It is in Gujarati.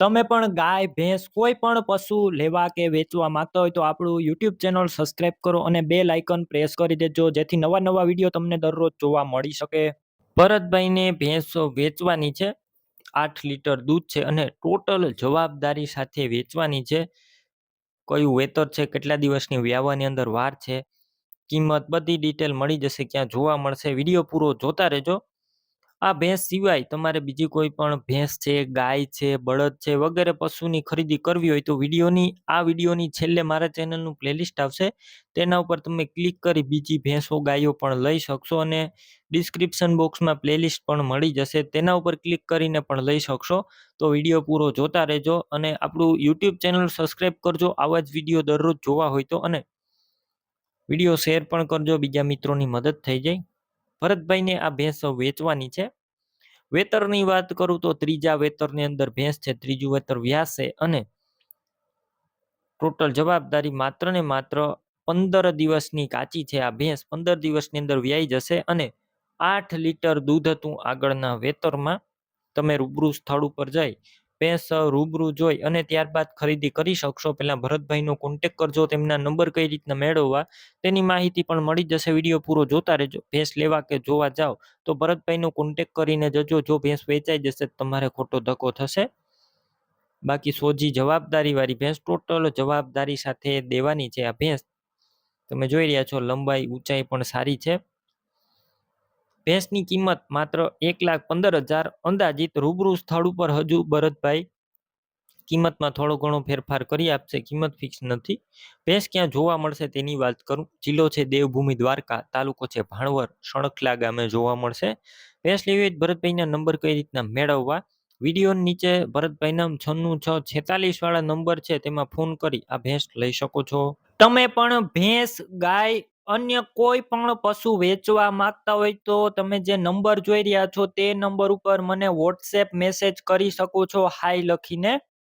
તમે પણ ગાય, ભેંસ કોઈ પણ પશુ લેવા કે વેચવા માંગતા હોય તો આપણું YouTube ચેનલ સબસ્ક્રાઇબ કરો અને બેલ આઇકન પ્રેસ કરી દેજો જેથી નવા વિડીયો તમને દરરોજ જોવા મળી શકે. ભરતભાઈને ભેંસ વેચવાની છે. 8 લીટર દૂધ છે અને ટોટલ જવાબદારી સાથે વેચવાની છે. કયું વેતર છે, કેટલા દિવસની વ્યાવાની અંદર વાર છે, કિંમત બધી ડિટેલ મળી જશે. ક્યાં જોવા મળશે, વિડીયો પૂરો જોતા રહેજો. આ ભેંસ સિવાય તમારે બીજી કોઈ પણ ભેંસ છે, ગાય છે, બળદ છે વગેરે પશુની ખરીદી કરવી હોય તો વિડીયોની છેલ્લે મારા ચેનલનું પ્લેલિસ્ટ આવશે, તેના ઉપર તમે ક્લિક કરી બીજી ભેંસો ગાયો પણ લઈ શકશો અને ડિસ્ક્રિપ્શન બોક્સમાં પ્લેલિસ્ટ પણ મળી જશે, તેના ઉપર ક્લિક કરીને પણ લઈ શકશો. તો વિડીયો પૂરો જોતા રહેજો અને આપણું YouTube ચેનલ સબસ્ક્રાઇબ કરજો આવા જ વિડીયો દરરોજ જોવા હોય તો, અને વિડીયો શેર પણ કરજો, બીજા મિત્રોની મદદ થઈ જાય. ભરતભાઈને આ ભેંસ વેચવાની છે. વેતરની વાત કરું તો ત્રીજા વેતરની અંદર ભેંસ છે, ત્રીજું વેતર વ્યાસે અને ટોટલ જવાબદારી માત્ર ને માત્ર 15 દિવસની કાચી છે. આ ભેંસ 15 દિવસની અંદર વ્યાઈ જશે અને 8 લીટર દૂધ હતું આગળના વેતરમાં. તમે રૂબરૂ સ્થળ ઉપર જઈ ભેંસ રૂબરૂ જોઈ અને ત્યારબાદ ખરીદી કરી શકશો. પહેલા ભરતભાઈનો કોન્ટેક કરજો, તેમના નંબર કઈ રીતના મેળવવા તેની માહિતી પણ મળી જશે. વિડીયો પૂરો જોતા રહેજો. ભેંસ લેવા કે જોવા જાઓ તો ભરતભાઈનો કોન્ટેક કરીને જજો. જો ભેંસ વેચાઈ જશે તમારે ખોટો ધક્કો થશે. બાકી સોજી જવાબદારી વાળી ભેંસ, ટોટલ જવાબદારી સાથે દેવાની છે. આ ભેંસ તમે જોઈ રહ્યા છો, લંબાઈ ઊંચાઈ પણ સારી છે. ભેંસની કિંમત માત્ર 1,15,000 અંદાજિત. રૂબરૂ સ્થળ ઉપર હજુ ભરતભાઈ કિંમતમાં થોડો ઘણો ફેરફાર કરી આપશે, કિંમત ફિક્સ નથી. ભેંસ ક્યાં જોવા મળશે તેની વાત કરું. જિલ્લો છે દેવભૂમિ દ્વારકા, તાલુકો છે ભાણવર, સણખલા ગામે જોવા મળશે. ભેંસ લેવી હોય ભરતભાઈના નંબર કઈ રીતના મેળવવા, વિડીયો નીચે ભરતભાઈના 9646 વાળા નંબર છે તેમાં ફોન કરી આ ભેંસ લઈ શકો છો. તમે પણ ભેંસ, ગાય, અન્ય કોઈ પણ પશુ વેચવા માંગતા હોય તો તમે જે નંબર જોઈ રહ્યા છો તે નંબર ઉપર મને વોટ્સએપ મેસેજ કરી શકો છો હાય લખીને.